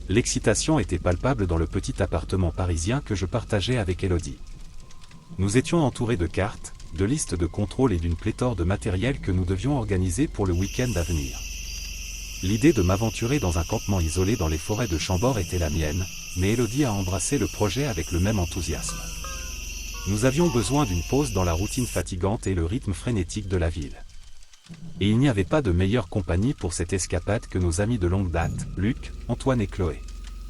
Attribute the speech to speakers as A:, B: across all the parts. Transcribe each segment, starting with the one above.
A: L'excitation était palpable dans le petit appartement parisien que je partageais avec Elodie. Nous étions entourés de cartes, de listes de contrôle et d'une pléthore de matériel que nous devions organiser pour le week-end à venir. L'idée de m'aventurer dans un campement isolé dans les forêts de Chambord était la mienne, mais Elodie a embrassé le projet avec le même enthousiasme. Nous avions besoin d'une pause dans la routine fatigante et le rythme frénétique de la ville. Et il n'y avait pas de meilleure compagnie pour cette escapade que nos amis de longue date, Luc, Antoine et Chloé.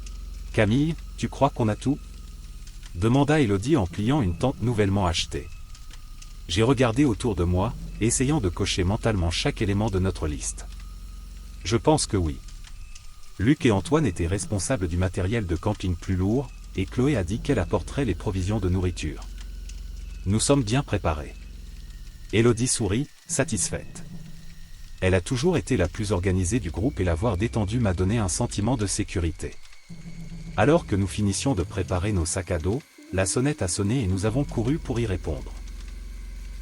A: « Camille, tu crois qu'on a tout ?» demanda Elodie en pliant une tente nouvellement achetée. J'ai regardé autour de moi, essayant de cocher mentalement chaque élément de notre liste. Je pense que oui. Luc et Antoine étaient responsables du matériel de camping plus lourd, et Chloé a dit qu'elle apporterait les provisions de nourriture. Nous sommes bien préparés. Elodie sourit, satisfaite. Elle a toujours été la plus organisée du groupe et l'avoir détendue m'a donné un sentiment de sécurité. Alors que nous finissions de préparer nos sacs à dos, la sonnette a sonné et nous avons couru pour y répondre.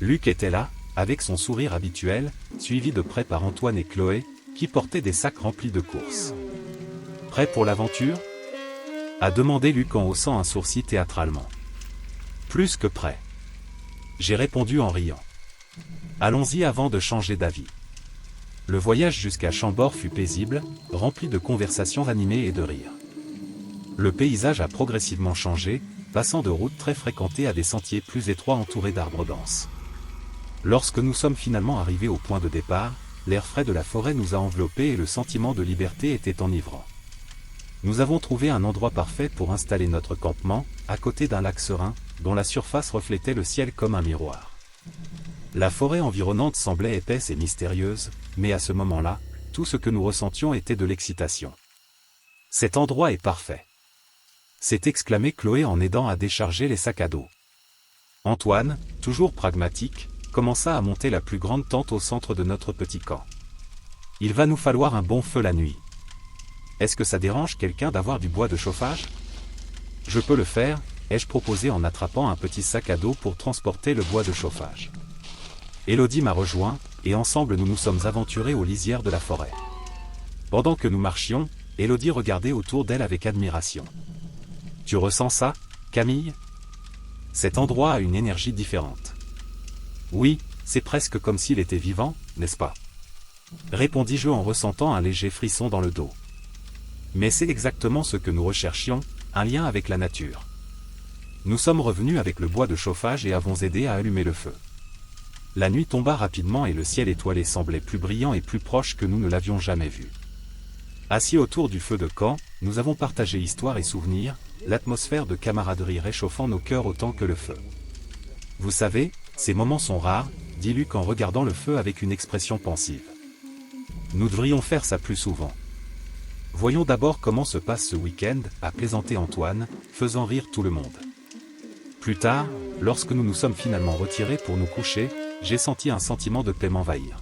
A: Luc était là, avec son sourire habituel, suivi de près par Antoine et Chloé, qui portaient des sacs remplis de courses. « Prêt pour l'aventure ?» a demandé Luc en haussant un sourcil théâtralement. « Plus que prêt. » J'ai répondu en riant. « Allons-y avant de changer d'avis. » Le voyage jusqu'à Chambord fut paisible, rempli de conversations animées et de rires. Le paysage a progressivement changé, passant de routes très fréquentées à des sentiers plus étroits entourés d'arbres denses. Lorsque nous sommes finalement arrivés au point de départ, l'air frais de la forêt nous a enveloppés et le sentiment de liberté était enivrant. Nous avons trouvé un endroit parfait pour installer notre campement, à côté d'un lac serein, dont la surface reflétait le ciel comme un miroir. La forêt environnante semblait épaisse et mystérieuse, mais à ce moment-là, tout ce que nous ressentions était de l'excitation. « Cet endroit est parfait !» s'est exclamé Chloé en aidant à décharger les sacs à dos. Antoine, toujours pragmatique, commença à monter la plus grande tente au centre de notre petit camp. « Il va nous falloir un bon feu la nuit. Est-ce que ça dérange quelqu'un d'avoir du bois de chauffage ? » « Je peux le faire », ai-je proposé en attrapant un petit sac à dos pour transporter le bois de chauffage. Elodie m'a rejoint, et ensemble nous nous sommes aventurés aux lisières de la forêt. Pendant que nous marchions, Elodie regardait autour d'elle avec admiration. « Tu ressens ça, Camille ? Cet endroit a une énergie différente. »« Oui, c'est presque comme s'il était vivant, n'est-ce pas ?» répondis-je en ressentant un léger frisson dans le dos. Mais c'est exactement ce que nous recherchions, un lien avec la nature. Nous sommes revenus avec le bois de chauffage et avons aidé à allumer le feu. La nuit tomba rapidement et le ciel étoilé semblait plus brillant et plus proche que nous ne l'avions jamais vu. Assis autour du feu de camp, nous avons partagé histoire et souvenirs, l'atmosphère de camaraderie réchauffant nos cœurs autant que le feu. « Vous savez, ces moments sont rares, » dit Luc en regardant le feu avec une expression pensive. « Nous devrions faire ça plus souvent. » Voyons d'abord comment se passe ce week-end, a plaisanté Antoine, faisant rire tout le monde. Plus tard, lorsque nous nous sommes finalement retirés pour nous coucher, j'ai senti un sentiment de paix m'envahir.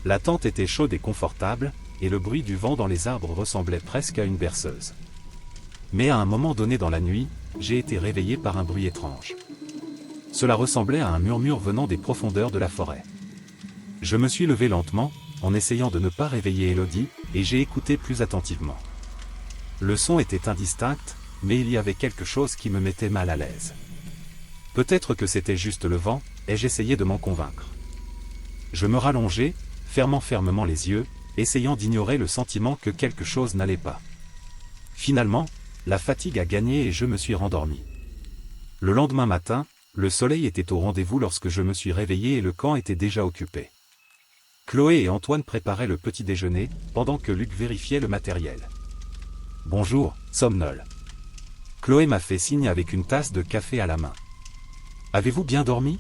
A: La tente était chaude et confortable, et le bruit du vent dans les arbres ressemblait presque à une berceuse. Mais à un moment donné dans la nuit, j'ai été réveillé par un bruit étrange. Cela ressemblait à un murmure venant des profondeurs de la forêt. Je me suis levé lentement, en essayant de ne pas réveiller Elodie, et j'ai écouté plus attentivement. Le son était indistinct, mais il y avait quelque chose qui me mettait mal à l'aise. Peut-être que c'était juste le vent, et j'essayais de m'en convaincre. Je me rallongeai, fermant fermement les yeux, essayant d'ignorer le sentiment que quelque chose n'allait pas. Finalement, la fatigue a gagné et je me suis rendormi. Le lendemain matin, le soleil était au rendez-vous lorsque je me suis réveillé et le camp était déjà occupé. Chloé et Antoine préparaient le petit déjeuner, pendant que Luc vérifiait le matériel. « Bonjour, somnole. » Chloé m'a fait signe avec une tasse de café à la main. « Avez-vous bien dormi ?»«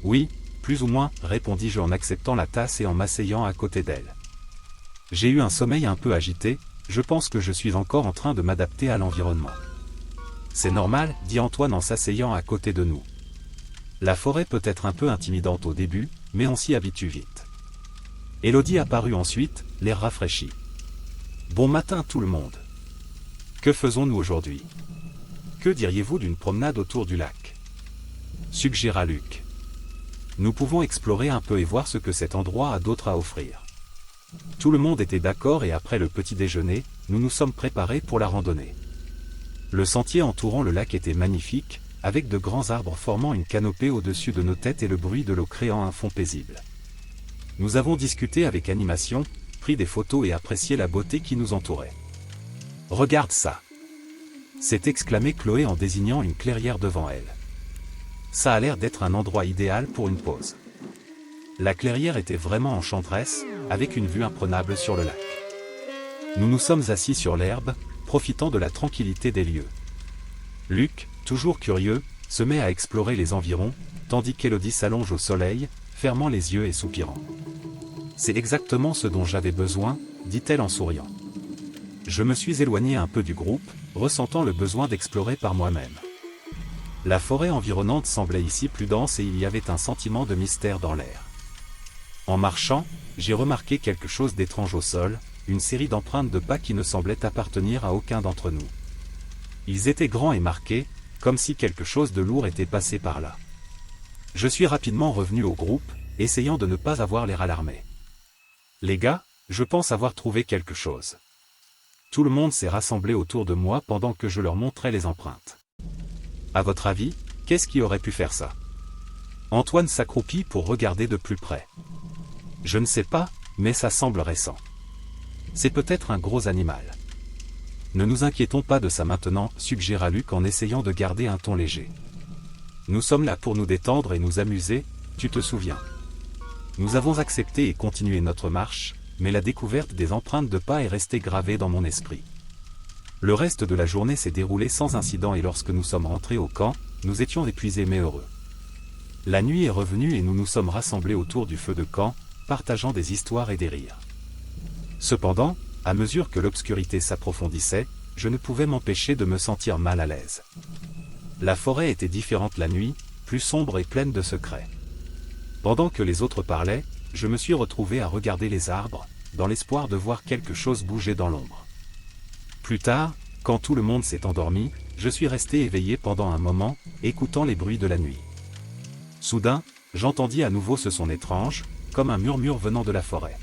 A: Oui, plus ou moins, » répondis-je en acceptant la tasse et en m'asseyant à côté d'elle. « J'ai eu un sommeil un peu agité, je pense que je suis encore en train de m'adapter à l'environnement. »« C'est normal, » dit Antoine en s'asseyant à côté de nous. « La forêt peut être un peu intimidante au début, mais on s'y habitue vite. » Elodie apparut ensuite, l'air rafraîchi. « Bon matin tout le monde. Que faisons-nous aujourd'hui ? Que diriez-vous d'une promenade autour du lac ? » suggéra Luc. « Nous pouvons explorer un peu et voir ce que cet endroit a d'autre à offrir. » Tout le monde était d'accord et après le petit déjeuner, nous nous sommes préparés pour la randonnée. Le sentier entourant le lac était magnifique, avec de grands arbres formant une canopée au-dessus de nos têtes et le bruit de l'eau créant un fond paisible. Nous avons discuté avec animation, pris des photos et apprécié la beauté qui nous entourait. « Regarde ça !» s'est exclamé Chloé en désignant une clairière devant elle. Ça a l'air d'être un endroit idéal pour une pause. La clairière était vraiment enchanteresse, avec une vue imprenable sur le lac. Nous nous sommes assis sur l'herbe, profitant de la tranquillité des lieux. Luc, toujours curieux, se met à explorer les environs, tandis qu'Élodie s'allonge au soleil, fermant les yeux et soupirant. « C'est exactement ce dont j'avais besoin, » dit-elle en souriant. Je me suis éloigné un peu du groupe, ressentant le besoin d'explorer par moi-même. La forêt environnante semblait ici plus dense et il y avait un sentiment de mystère dans l'air. En marchant, j'ai remarqué quelque chose d'étrange au sol, une série d'empreintes de pas qui ne semblaient appartenir à aucun d'entre nous. Ils étaient grands et marqués, comme si quelque chose de lourd était passé par là. Je suis rapidement revenu au groupe, essayant de ne pas avoir l'air alarmé. « Les gars, je pense avoir trouvé quelque chose. » Tout le monde s'est rassemblé autour de moi pendant que je leur montrais les empreintes. À votre avis, qu'est-ce qui aurait pu faire ça? Antoine s'accroupit pour regarder de plus près. Je ne sais pas, mais ça semble récent. C'est peut-être un gros animal. Ne nous inquiétons pas de ça maintenant, suggéra Luc en essayant de garder un ton léger. Nous sommes là pour nous détendre et nous amuser, tu te souviens. Nous avons accepté et continué notre marche, mais la découverte des empreintes de pas est restée gravée dans mon esprit. Le reste de la journée s'est déroulé sans incident et lorsque nous sommes rentrés au camp, nous étions épuisés mais heureux. La nuit est revenue et nous nous sommes rassemblés autour du feu de camp, partageant des histoires et des rires. Cependant, à mesure que l'obscurité s'approfondissait, je ne pouvais m'empêcher de me sentir mal à l'aise. La forêt était différente la nuit, plus sombre et pleine de secrets. Pendant que les autres parlaient, je me suis retrouvé à regarder les arbres, dans l'espoir de voir quelque chose bouger dans l'ombre. Plus tard, quand tout le monde s'est endormi, je suis resté éveillé pendant un moment, écoutant les bruits de la nuit. Soudain, j'entendis à nouveau ce son étrange, comme un murmure venant de la forêt.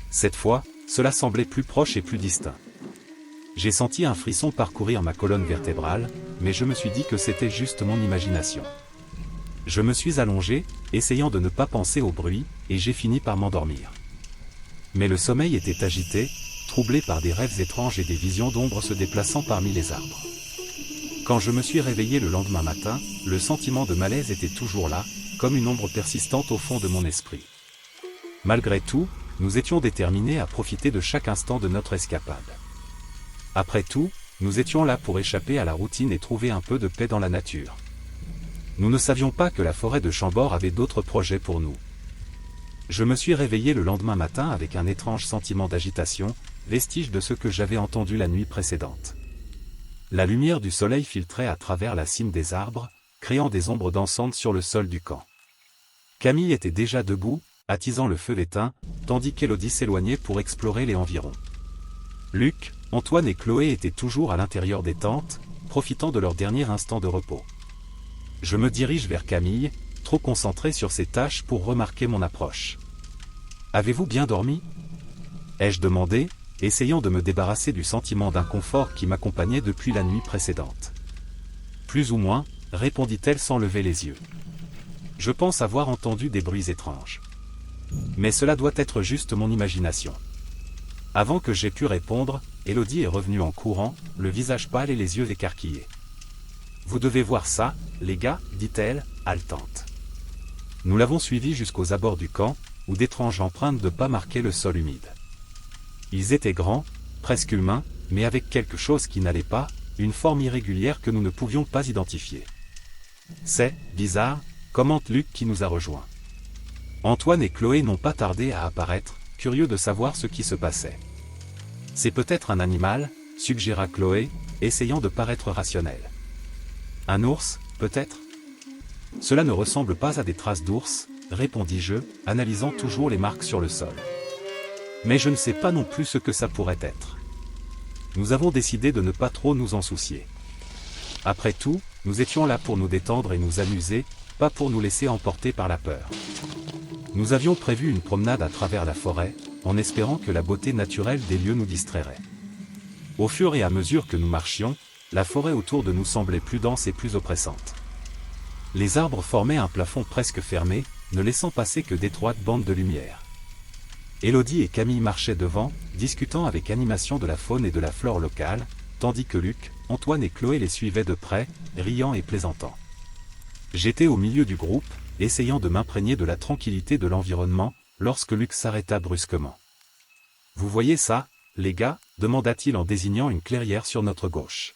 A: Cette fois, cela semblait plus proche et plus distinct. J'ai senti un frisson parcourir ma colonne vertébrale, mais je me suis dit que c'était juste mon imagination. Je me suis allongé, essayant de ne pas penser au bruit, et j'ai fini par m'endormir. Mais le sommeil était agité, troublé par des rêves étranges et des visions d'ombres se déplaçant parmi les arbres. Quand je me suis réveillé le lendemain matin, le sentiment de malaise était toujours là, comme une ombre persistante au fond de mon esprit. Malgré tout, nous étions déterminés à profiter de chaque instant de notre escapade. Après tout, nous étions là pour échapper à la routine et trouver un peu de paix dans la nature. Nous ne savions pas que la forêt de Chambord avait d'autres projets pour nous. Je me suis réveillé le lendemain matin avec un étrange sentiment d'agitation, vestige de ce que j'avais entendu la nuit précédente. La lumière du soleil filtrait à travers la cime des arbres, créant des ombres dansantes sur le sol du camp. Camille était déjà debout, attisant le feu d'étain, tandis qu'Élodie s'éloignait pour explorer les environs. Luc, Antoine et Chloé étaient toujours à l'intérieur des tentes, profitant de leur dernier instant de repos. Je me dirige vers Camille, trop concentré sur ses tâches pour remarquer mon approche. « Avez-vous bien dormi ?» ai-je demandé, essayant de me débarrasser du sentiment d'inconfort qui m'accompagnait depuis la nuit précédente. « Plus ou moins, » répondit-elle sans lever les yeux. « Je pense avoir entendu des bruits étranges. Mais cela doit être juste mon imagination. » Avant que j'aie pu répondre, Élodie est revenue en courant, le visage pâle et les yeux écarquillés. « Vous devez voir ça, les gars, dit-elle, haletante. Nous l'avons suivie jusqu'aux abords du camp, où d'étranges empreintes de pas marquaient le sol humide. Ils étaient grands, presque humains, mais avec quelque chose qui n'allait pas, une forme irrégulière que nous ne pouvions pas identifier. « C'est bizarre », commente Luc qui nous a rejoints. Antoine et Chloé n'ont pas tardé à apparaître, curieux de savoir ce qui se passait. « C'est peut-être un animal », suggéra Chloé, essayant de paraître rationnelle. « Un ours, peut-être ?»« Cela ne ressemble pas à des traces d'ours, » répondis-je, analysant toujours les marques sur le sol. « Mais je ne sais pas non plus ce que ça pourrait être. » Nous avons décidé de ne pas trop nous en soucier. Après tout, nous étions là pour nous détendre et nous amuser, pas pour nous laisser emporter par la peur. Nous avions prévu une promenade à travers la forêt, en espérant que la beauté naturelle des lieux nous distrairait. Au fur et à mesure que nous marchions, la forêt autour de nous semblait plus dense et plus oppressante. Les arbres formaient un plafond presque fermé, ne laissant passer que d'étroites bandes de lumière. Élodie et Camille marchaient devant, discutant avec animation de la faune et de la flore locale, tandis que Luc, Antoine et Chloé les suivaient de près, riant et plaisantant. J'étais au milieu du groupe, essayant de m'imprégner de la tranquillité de l'environnement, lorsque Luc s'arrêta brusquement. « Vous voyez ça, les gars ?» demanda-t-il en désignant une clairière sur notre gauche.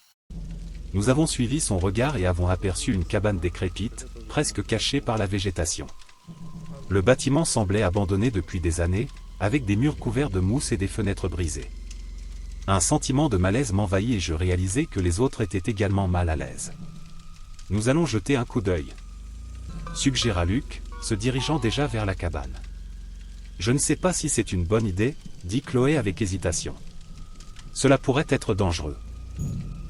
A: Nous avons suivi son regard et avons aperçu une cabane décrépite, presque cachée par la végétation. Le bâtiment semblait abandonné depuis des années, avec des murs couverts de mousse et des fenêtres brisées. Un sentiment de malaise m'envahit et je réalisais que les autres étaient également mal à l'aise. « Nous allons jeter un coup d'œil », suggéra Luc, se dirigeant déjà vers la cabane. « Je ne sais pas si c'est une bonne idée, » dit Chloé avec hésitation. « Cela pourrait être dangereux. »«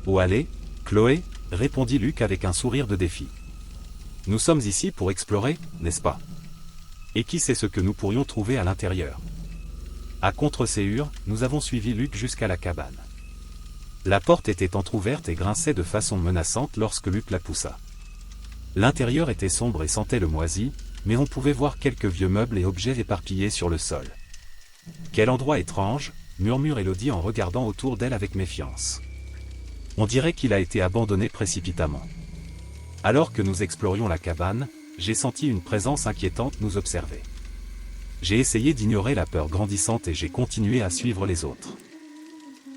A: Oh allez, Chloé, » répondit Luc avec un sourire de défi. « Nous sommes ici pour explorer, n'est-ce pas? Et qui sait ce que nous pourrions trouver à l'intérieur ?» À contre-séhure, nous avons suivi Luc jusqu'à la cabane. La porte était entr'ouverte et grinçait de façon menaçante lorsque Luc la poussa. L'intérieur était sombre et sentait le moisi, mais on pouvait voir quelques vieux meubles et objets éparpillés sur le sol. « Quel endroit étrange !» murmure Élodie en regardant autour d'elle avec méfiance. « On dirait qu'il a été abandonné précipitamment. » Alors que nous explorions la cabane, j'ai senti une présence inquiétante nous observer. J'ai essayé d'ignorer la peur grandissante et j'ai continué à suivre les autres.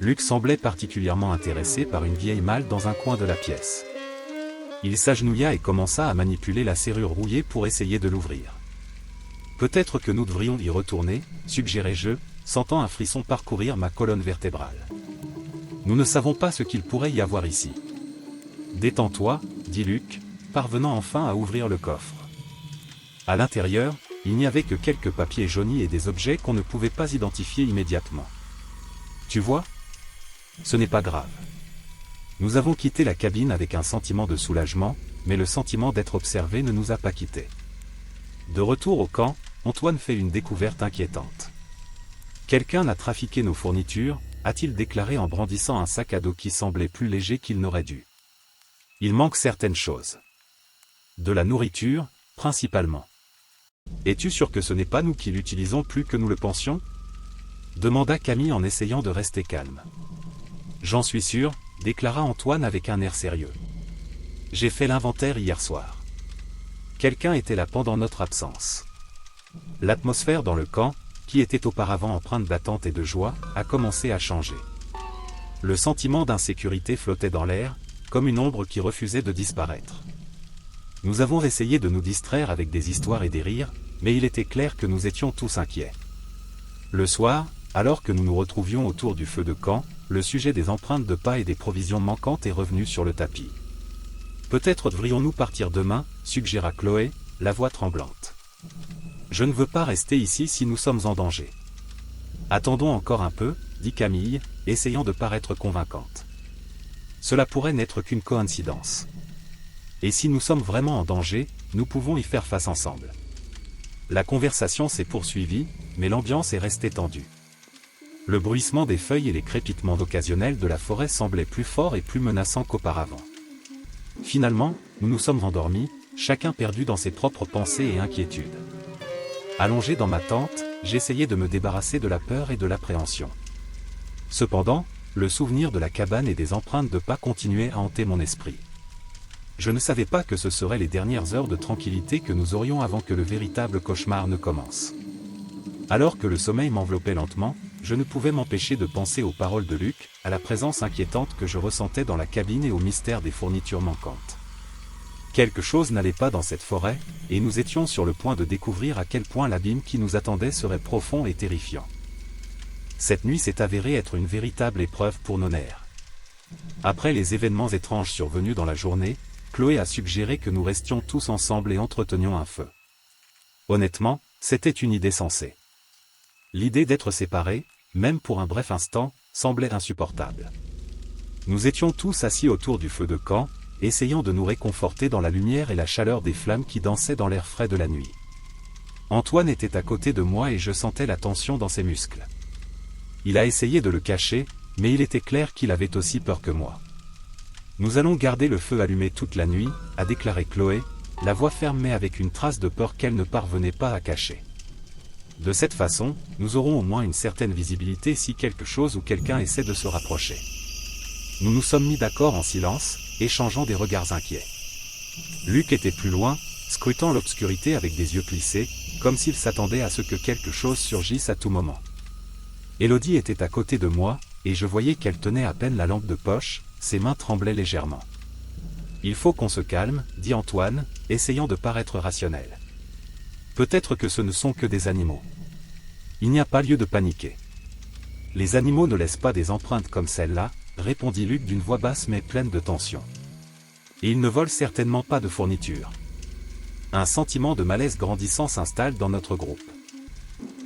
A: Luc semblait particulièrement intéressé par une vieille malle dans un coin de la pièce. Il s'agenouilla et commença à manipuler la serrure rouillée pour essayer de l'ouvrir. « Peut-être que nous devrions y retourner, » suggérai-je, sentant un frisson parcourir ma colonne vertébrale. « Nous ne savons pas ce qu'il pourrait y avoir ici. »« Détends-toi, » dit Luc, parvenant enfin à ouvrir le coffre. À l'intérieur, il n'y avait que quelques papiers jaunis et des objets qu'on ne pouvait pas identifier immédiatement. « Tu vois ? Ce n'est pas grave. » Nous avons quitté la cabine avec un sentiment de soulagement, mais le sentiment d'être observé ne nous a pas quittés. De retour au camp, Antoine fait une découverte inquiétante. « Quelqu'un a trafiqué nos fournitures », a-t-il déclaré en brandissant un sac à dos qui semblait plus léger qu'il n'aurait dû. « Il manque certaines choses. De la nourriture, principalement. »« Es-tu sûr que ce n'est pas nous qui l'utilisons plus que nous le pensions ?» demanda Camille en essayant de rester calme. « J'en suis sûr, » déclara Antoine avec un air sérieux. « J'ai fait l'inventaire hier soir. Quelqu'un était là pendant notre absence. » L'atmosphère dans le camp, qui était auparavant empreinte d'attente et de joie, a commencé à changer. Le sentiment d'insécurité flottait dans l'air, comme une ombre qui refusait de disparaître. Nous avons essayé de nous distraire avec des histoires et des rires, mais il était clair que nous étions tous inquiets. Le soir, alors que nous nous retrouvions autour du feu de camp, le sujet des empreintes de pas et des provisions manquantes est revenu sur le tapis. « Peut-être devrions-nous partir demain » suggéra Chloé, la voix tremblante. « Je ne veux pas rester ici si nous sommes en danger. »« Attendons encore un peu » dit Camille, essayant de paraître convaincante. « Cela pourrait n'être qu'une coïncidence. Et si nous sommes vraiment en danger, nous pouvons y faire face ensemble. » La conversation s'est poursuivie, mais l'ambiance est restée tendue. Le bruissement des feuilles et les crépitements occasionnels de la forêt semblaient plus forts et plus menaçants qu'auparavant. Finalement, nous nous sommes endormis, chacun perdu dans ses propres pensées et inquiétudes. Allongé dans ma tente, j'essayais de me débarrasser de la peur et de l'appréhension. Cependant, le souvenir de la cabane et des empreintes de pas continuait à hanter mon esprit. Je ne savais pas que ce seraient les dernières heures de tranquillité que nous aurions avant que le véritable cauchemar ne commence. Alors que le sommeil m'enveloppait lentement, je ne pouvais m'empêcher de penser aux paroles de Luc, à la présence inquiétante que je ressentais dans la cabine et au mystère des fournitures manquantes. Quelque chose n'allait pas dans cette forêt, et nous étions sur le point de découvrir à quel point l'abîme qui nous attendait serait profond et terrifiant. Cette nuit s'est avérée être une véritable épreuve pour nos nerfs. Après les événements étranges survenus dans la journée, Chloé a suggéré que nous restions tous ensemble et entretenions un feu. Honnêtement, c'était une idée sensée. L'idée d'être séparés, même pour un bref instant, semblait insupportable. Nous étions tous assis autour du feu de camp, essayant de nous réconforter dans la lumière et la chaleur des flammes qui dansaient dans l'air frais de la nuit. Antoine était à côté de moi et je sentais la tension dans ses muscles. Il a essayé de le cacher, mais il était clair qu'il avait aussi peur que moi. Nous allons garder le feu allumé toute la nuit, a déclaré Chloé, la voix ferme mais avec une trace de peur qu'elle ne parvenait pas à cacher. De cette façon, nous aurons au moins une certaine visibilité si quelque chose ou quelqu'un essaie de se rapprocher. Nous nous sommes mis d'accord en silence, échangeant des regards inquiets. Luc était plus loin, scrutant l'obscurité avec des yeux plissés, comme s'il s'attendait à ce que quelque chose surgisse à tout moment. Élodie était à côté de moi, et je voyais qu'elle tenait à peine la lampe de poche, ses mains tremblaient légèrement. « Il faut qu'on se calme, » dit Antoine, essayant de paraître rationnel. « Peut-être que ce ne sont que des animaux. Il n'y a pas lieu de paniquer. Les animaux ne laissent pas des empreintes comme celle-là, » répondit Luc d'une voix basse mais pleine de tension. « Et ils ne volent certainement pas de fournitures. » Un sentiment de malaise grandissant s'installe dans notre groupe.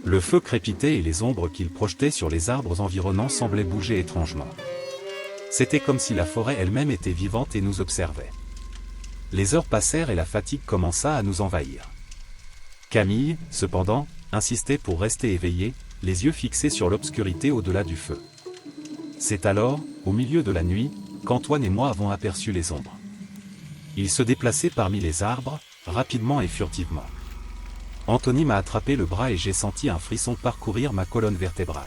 A: Le feu crépitait et les ombres qu'il projetait sur les arbres environnants semblaient bouger étrangement. C'était comme si la forêt elle-même était vivante et nous observait. Les heures passèrent et la fatigue commença à nous envahir. Camille, cependant, insistait pour rester éveillée, les yeux fixés sur l'obscurité au-delà du feu. C'est alors, au milieu de la nuit, qu'Antoine et moi avons aperçu les ombres. Ils se déplaçaient parmi les arbres, rapidement et furtivement. Anthony m'a attrapé le bras et j'ai senti un frisson parcourir ma colonne vertébrale.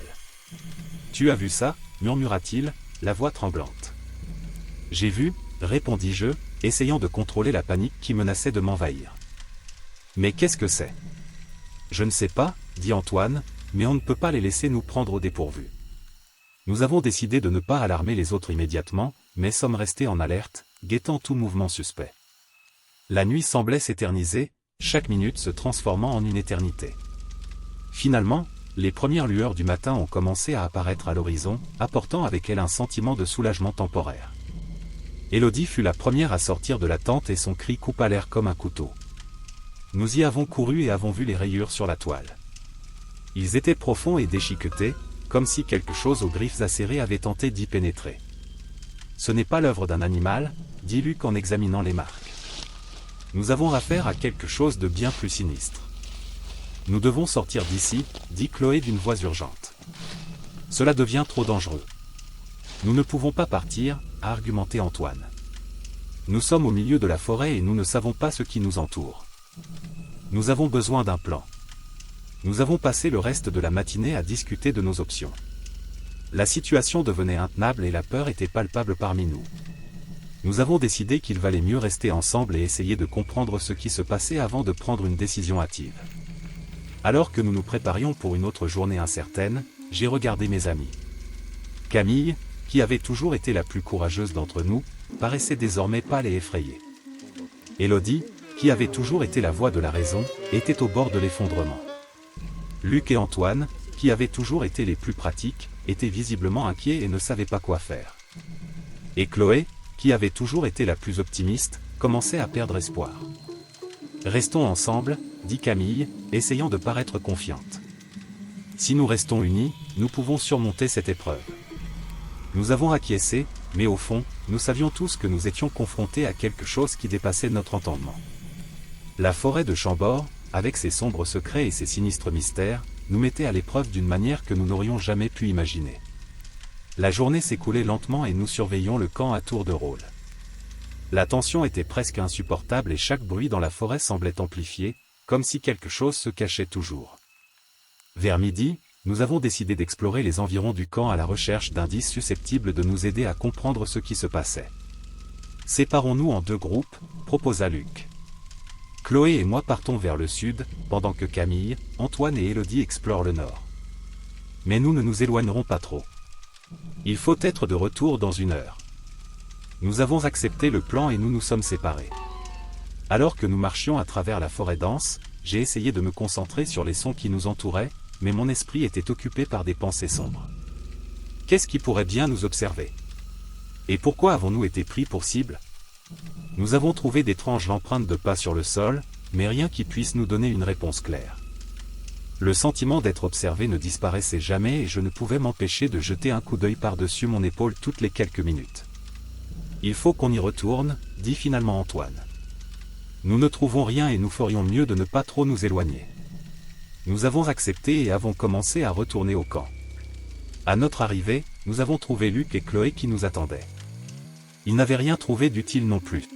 A: « Tu as vu ça » murmura-t-il, la voix tremblante. « J'ai vu » répondis-je, essayant de contrôler la panique qui menaçait de m'envahir. « Mais qu'est-ce que c'est ?»« Je ne sais pas » dit Antoine, « mais on ne peut pas les laisser nous prendre au dépourvu. » Nous avons décidé de ne pas alarmer les autres immédiatement, mais sommes restés en alerte, guettant tout mouvement suspect. La nuit semblait s'éterniser, chaque minute se transformant en une éternité. Finalement, les premières lueurs du matin ont commencé à apparaître à l'horizon, apportant avec elles un sentiment de soulagement temporaire. Élodie fut la première à sortir de la tente et son cri coupa l'air comme un couteau. Nous y avons couru et avons vu les rayures sur la toile. Ils étaient profonds et déchiquetés, comme si quelque chose aux griffes acérées avait tenté d'y pénétrer. « Ce n'est pas l'œuvre d'un animal, » dit Luc en examinant les marques. « Nous avons affaire à quelque chose de bien plus sinistre. »« Nous devons sortir d'ici, » dit Chloé d'une voix urgente. « Cela devient trop dangereux. »« Nous ne pouvons pas partir, » a argumenté Antoine. « Nous sommes au milieu de la forêt et nous ne savons pas ce qui nous entoure. Nous avons besoin d'un plan. » Nous avons passé le reste de la matinée à discuter de nos options. La situation devenait intenable et la peur était palpable parmi nous. Nous avons décidé qu'il valait mieux rester ensemble et essayer de comprendre ce qui se passait avant de prendre une décision hâtive. Alors que nous nous préparions pour une autre journée incertaine, j'ai regardé mes amis. Camille, qui avait toujours été la plus courageuse d'entre nous, paraissait désormais pâle et effrayée. Élodie, qui avait toujours été la voix de la raison, était au bord de l'effondrement. Luc et Antoine, qui avaient toujours été les plus pratiques, étaient visiblement inquiets et ne savaient pas quoi faire. Et Chloé, qui avait toujours été la plus optimiste, commençait à perdre espoir. « Restons ensemble, » dit Camille, essayant de paraître confiante. « Si nous restons unis, nous pouvons surmonter cette épreuve. » Nous avons acquiescé, mais au fond, nous savions tous que nous étions confrontés à quelque chose qui dépassait notre entendement. La forêt de Chambord, avec ses sombres secrets et ses sinistres mystères, nous mettait à l'épreuve d'une manière que nous n'aurions jamais pu imaginer. La journée s'écoulait lentement et nous surveillions le camp à tour de rôle. La tension était presque insupportable et chaque bruit dans la forêt semblait amplifié, comme si quelque chose se cachait toujours. Vers midi, nous avons décidé d'explorer les environs du camp à la recherche d'indices susceptibles de nous aider à comprendre ce qui se passait. « Séparons-nous en deux groupes » proposa Luc. Chloé et moi partons vers le sud, pendant que Camille, Antoine et Élodie explorent le nord. Mais nous ne nous éloignerons pas trop. Il faut être de retour dans 1 heure. Nous avons accepté le plan et nous nous sommes séparés. Alors que nous marchions à travers la forêt dense, j'ai essayé de me concentrer sur les sons qui nous entouraient, mais mon esprit était occupé par des pensées sombres. Qu'est-ce qui pourrait bien nous observer? Et pourquoi avons-nous été pris pour cible? Nous avons trouvé d'étranges empreintes de pas sur le sol, mais rien qui puisse nous donner une réponse claire. Le sentiment d'être observé ne disparaissait jamais et je ne pouvais m'empêcher de jeter un coup d'œil par-dessus mon épaule toutes les quelques minutes. « Il faut qu'on y retourne » dit finalement Antoine. « Nous ne trouvons rien et nous ferions mieux de ne pas trop nous éloigner. » Nous avons accepté et avons commencé à retourner au camp. À notre arrivée, nous avons trouvé Luc et Chloé qui nous attendaient. Ils n'avaient rien trouvé d'utile non plus.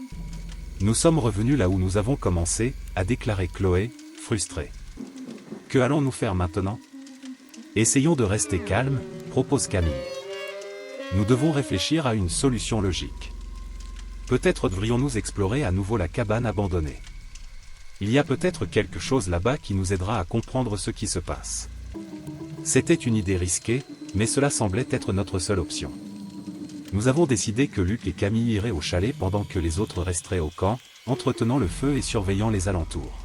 A: Nous sommes revenus là où nous avons commencé, a déclaré Chloé, frustrée. Que allons-nous faire maintenant? Essayons de rester calmes, propose Camille. Nous devons réfléchir à une solution logique. Peut-être devrions-nous explorer à nouveau la cabane abandonnée. Il y a peut-être quelque chose là-bas qui nous aidera à comprendre ce qui se passe. C'était une idée risquée, mais cela semblait être notre seule option. Nous avons décidé que Luc et Camille iraient au chalet pendant que les autres resteraient au camp, entretenant le feu et surveillant les alentours.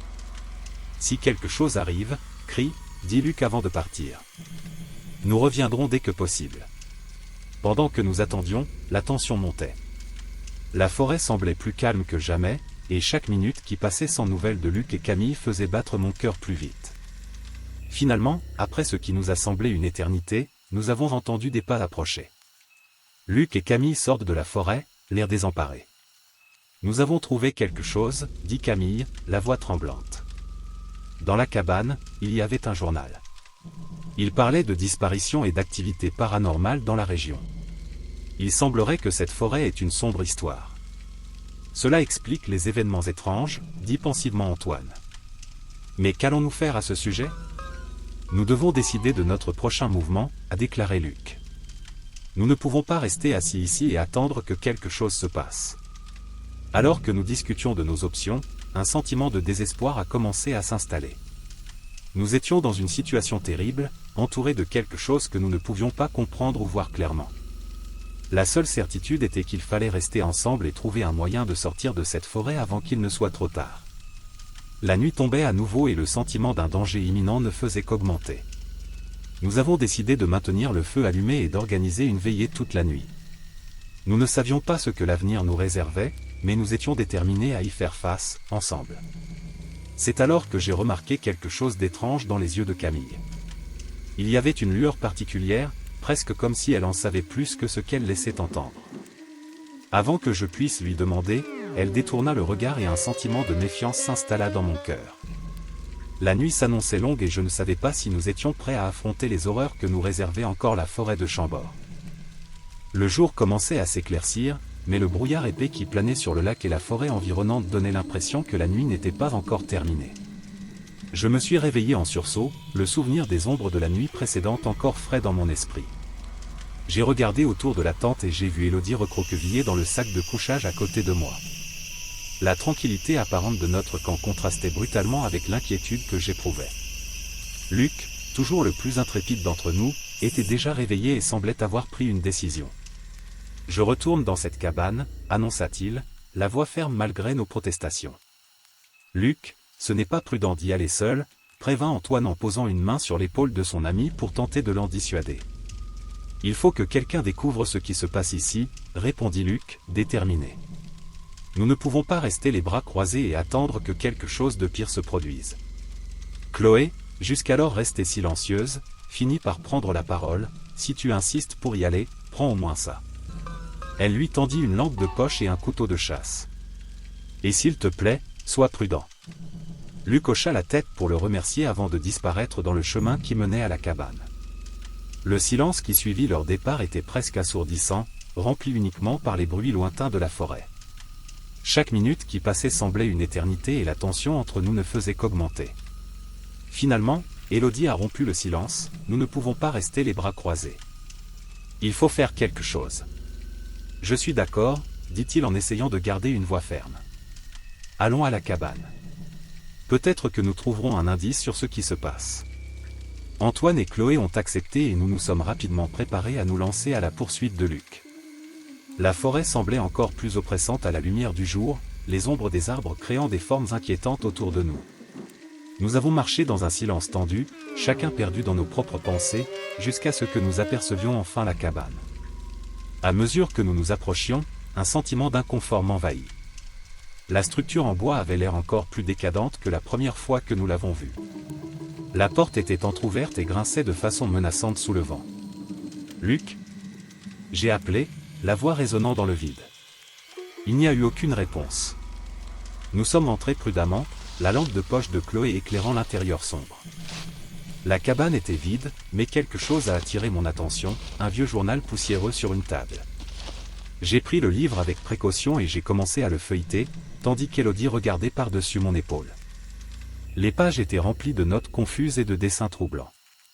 A: Si quelque chose arrive, dit Luc avant de partir. Nous reviendrons dès que possible. Pendant que nous attendions, la tension montait. La forêt semblait plus calme que jamais, et chaque minute qui passait sans nouvelles de Luc et Camille faisait battre mon cœur plus vite. Finalement, après ce qui nous a semblé une éternité, nous avons entendu des pas approcher. Luc et Camille sortent de la forêt, l'air désemparé. Nous avons trouvé quelque chose, dit Camille, la voix tremblante. Dans la cabane, il y avait un journal. Il parlait de disparitions et d'activités paranormales dans la région. Il semblerait que cette forêt ait une sombre histoire. Cela explique les événements étranges, dit pensivement Antoine. Mais qu'allons-nous faire à ce sujet? Nous devons décider de notre prochain mouvement, a déclaré Luc. Nous ne pouvons pas rester assis ici et attendre que quelque chose se passe. Alors que nous discutions de nos options, un sentiment de désespoir a commencé à s'installer. Nous étions dans une situation terrible, entourés de quelque chose que nous ne pouvions pas comprendre ou voir clairement. La seule certitude était qu'il fallait rester ensemble et trouver un moyen de sortir de cette forêt avant qu'il ne soit trop tard. La nuit tombait à nouveau et le sentiment d'un danger imminent ne faisait qu'augmenter. Nous avons décidé de maintenir le feu allumé et d'organiser une veillée toute la nuit. Nous ne savions pas ce que l'avenir nous réservait, mais nous étions déterminés à y faire face, ensemble. C'est alors que j'ai remarqué quelque chose d'étrange dans les yeux de Camille. Il y avait une lueur particulière, presque comme si elle en savait plus que ce qu'elle laissait entendre. Avant que je puisse lui demander, elle détourna le regard et un sentiment de méfiance s'installa dans mon cœur. La nuit s'annonçait longue et je ne savais pas si nous étions prêts à affronter les horreurs que nous réservait encore la forêt de Chambord. Le jour commençait à s'éclaircir, mais le brouillard épais qui planait sur le lac et la forêt environnante donnait l'impression que la nuit n'était pas encore terminée. Je me suis réveillé en sursaut, le souvenir des ombres de la nuit précédente encore frais dans mon esprit. J'ai regardé autour de la tente et j'ai vu Élodie recroquevillée dans le sac de couchage à côté de moi. La tranquillité apparente de notre camp contrastait brutalement avec l'inquiétude que j'éprouvais. Luc, toujours le plus intrépide d'entre nous, était déjà réveillé et semblait avoir pris une décision. « Je retourne dans cette cabane », annonça-t-il, la voix ferme malgré nos protestations. « Luc, ce n'est pas prudent d'y aller seul », prévint Antoine en posant une main sur l'épaule de son ami pour tenter de l'en dissuader. « Il faut que quelqu'un découvre ce qui se passe ici », répondit Luc, déterminé. Nous ne pouvons pas rester les bras croisés et attendre que quelque chose de pire se produise. Chloé, jusqu'alors restée silencieuse, finit par prendre la parole. « Si tu insistes pour y aller, prends au moins ça. » Elle lui tendit une lampe de poche et un couteau de chasse. « Et s'il te plaît, sois prudent. » Luc hocha la tête pour le remercier avant de disparaître dans le chemin qui menait à la cabane. Le silence qui suivit leur départ était presque assourdissant, rempli uniquement par les bruits lointains de la forêt. Chaque minute qui passait semblait une éternité et la tension entre nous ne faisait qu'augmenter. Finalement, Élodie a rompu le silence, nous ne pouvons pas rester les bras croisés. Il faut faire quelque chose. Je suis d'accord, dit-il en essayant de garder une voix ferme. Allons à la cabane. Peut-être que nous trouverons un indice sur ce qui se passe. Antoine et Chloé ont accepté et nous nous sommes rapidement préparés à nous lancer à la poursuite de Luc. La forêt semblait encore plus oppressante à la lumière du jour, les ombres des arbres créant des formes inquiétantes autour de nous. Nous avons marché dans un silence tendu, chacun perdu dans nos propres pensées, jusqu'à ce que nous apercevions enfin la cabane. À mesure que nous nous approchions, un sentiment d'inconfort m'envahit. La structure en bois avait l'air encore plus décadente que la première fois que nous l'avons vue. La porte était entr'ouverte et grinçait de façon menaçante sous le vent. « Luc ?» J'ai appelé, la voix résonnant dans le vide. Il n'y a eu aucune réponse. Nous sommes entrés prudemment, la lampe de poche de Chloé éclairant l'intérieur sombre. La cabane était vide, mais quelque chose a attiré mon attention, un vieux journal poussiéreux sur une table. J'ai pris le livre avec précaution et j'ai commencé à le feuilleter, tandis qu'Élodie regardait par-dessus mon épaule. Les pages étaient remplies de notes confuses et de dessins troublants.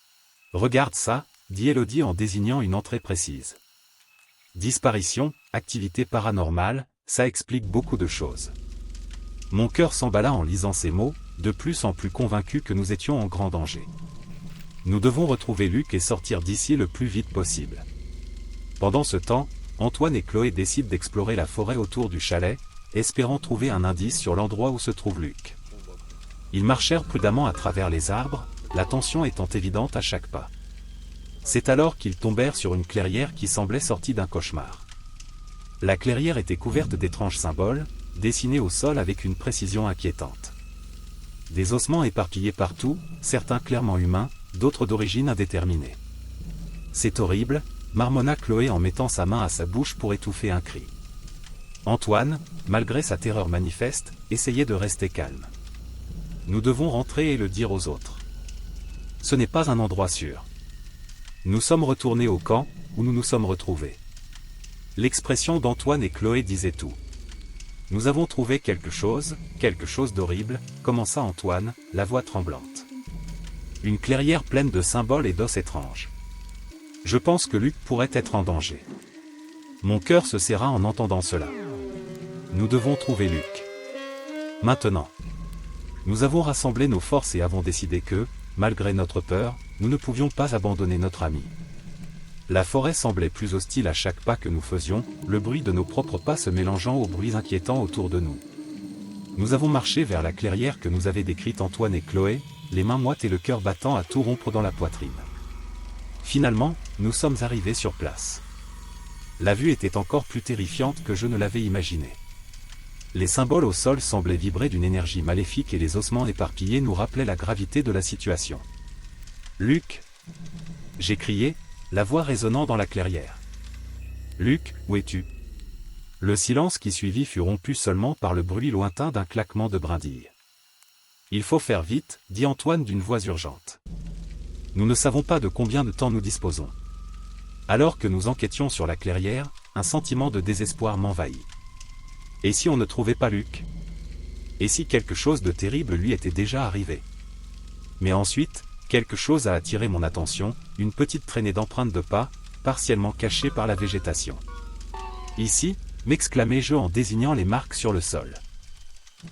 A: « Regarde ça », dit Élodie en désignant une entrée précise. Disparition, activité paranormale, ça explique beaucoup de choses. Mon cœur s'emballa en lisant ces mots, de plus en plus convaincu que nous étions en grand danger. Nous devons retrouver Luc et sortir d'ici le plus vite possible. Pendant ce temps, Antoine et Chloé décident d'explorer la forêt autour du chalet, espérant trouver un indice sur l'endroit où se trouve Luc. Ils marchèrent prudemment à travers les arbres, la tension étant évidente à chaque pas. C'est alors qu'ils tombèrent sur une clairière qui semblait sortie d'un cauchemar. La clairière était couverte d'étranges symboles, dessinés au sol avec une précision inquiétante. Des ossements éparpillés partout, certains clairement humains, d'autres d'origine indéterminée. « C'est horrible », marmonna Chloé en mettant sa main à sa bouche pour étouffer un cri. Antoine, malgré sa terreur manifeste, essayait de rester calme. « Nous devons rentrer et le dire aux autres. Ce n'est pas un endroit sûr. Nous sommes retournés au camp, où nous nous sommes retrouvés. » L'expression d'Antoine et Chloé disait tout. « Nous avons trouvé quelque chose d'horrible », commença Antoine, la voix tremblante. « Une clairière pleine de symboles et d'os étranges. Je pense que Luc pourrait être en danger. » Mon cœur se serra en entendant cela. Nous devons trouver Luc. Maintenant. Nous avons rassemblé nos forces et avons décidé que, malgré notre peur, nous ne pouvions pas abandonner notre ami. La forêt semblait plus hostile à chaque pas que nous faisions, le bruit de nos propres pas se mélangeant aux bruits inquiétants autour de nous. Nous avons marché vers la clairière que nous avaient décrite Antoine et Chloé, les mains moites et le cœur battant à tout rompre dans la poitrine. Finalement, nous sommes arrivés sur place. La vue était encore plus terrifiante que je ne l'avais imaginé. Les symboles au sol semblaient vibrer d'une énergie maléfique et les ossements éparpillés nous rappelaient la gravité de la situation. « Luc !» j'ai crié, la voix résonnant dans la clairière. « Luc, où es-tu » Le silence qui suivit fut rompu seulement par le bruit lointain d'un claquement de brindilles. « Il faut faire vite » dit Antoine d'une voix urgente. « Nous ne savons pas de combien de temps nous disposons. » Alors que nous enquêtions sur la clairière, un sentiment de désespoir m'envahit. Et si on ne trouvait pas Luc? Et si quelque chose de terrible lui était déjà arrivé? Mais ensuite, quelque chose a attiré mon attention, une petite traînée d'empreintes de pas, partiellement cachée par la végétation. Ici, m'exclamai-je en désignant les marques sur le sol.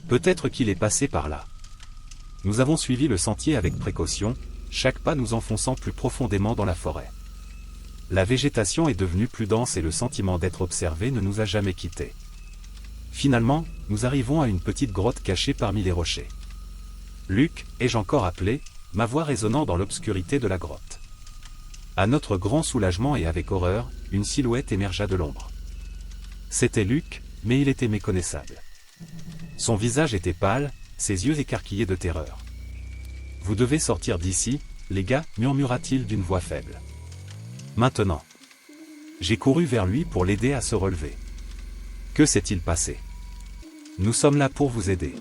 A: Peut-être qu'il est passé par là. Nous avons suivi le sentier avec précaution, chaque pas nous enfonçant plus profondément dans la forêt. La végétation est devenue plus dense et le sentiment d'être observé ne nous a jamais quittés. Finalement, nous arrivons à une petite grotte cachée parmi les rochers. « Luc » ai-je encore appelé, ma voix résonnant dans l'obscurité de la grotte. À notre grand soulagement et avec horreur, une silhouette émergea de l'ombre. C'était Luc, mais il était méconnaissable. Son visage était pâle, ses yeux écarquillés de terreur. « Vous devez sortir d'ici, les gars » murmura-t-il d'une voix faible. « Maintenant. » J'ai couru vers lui pour l'aider à se relever. Que s'est-il passé? Nous sommes là pour vous aider.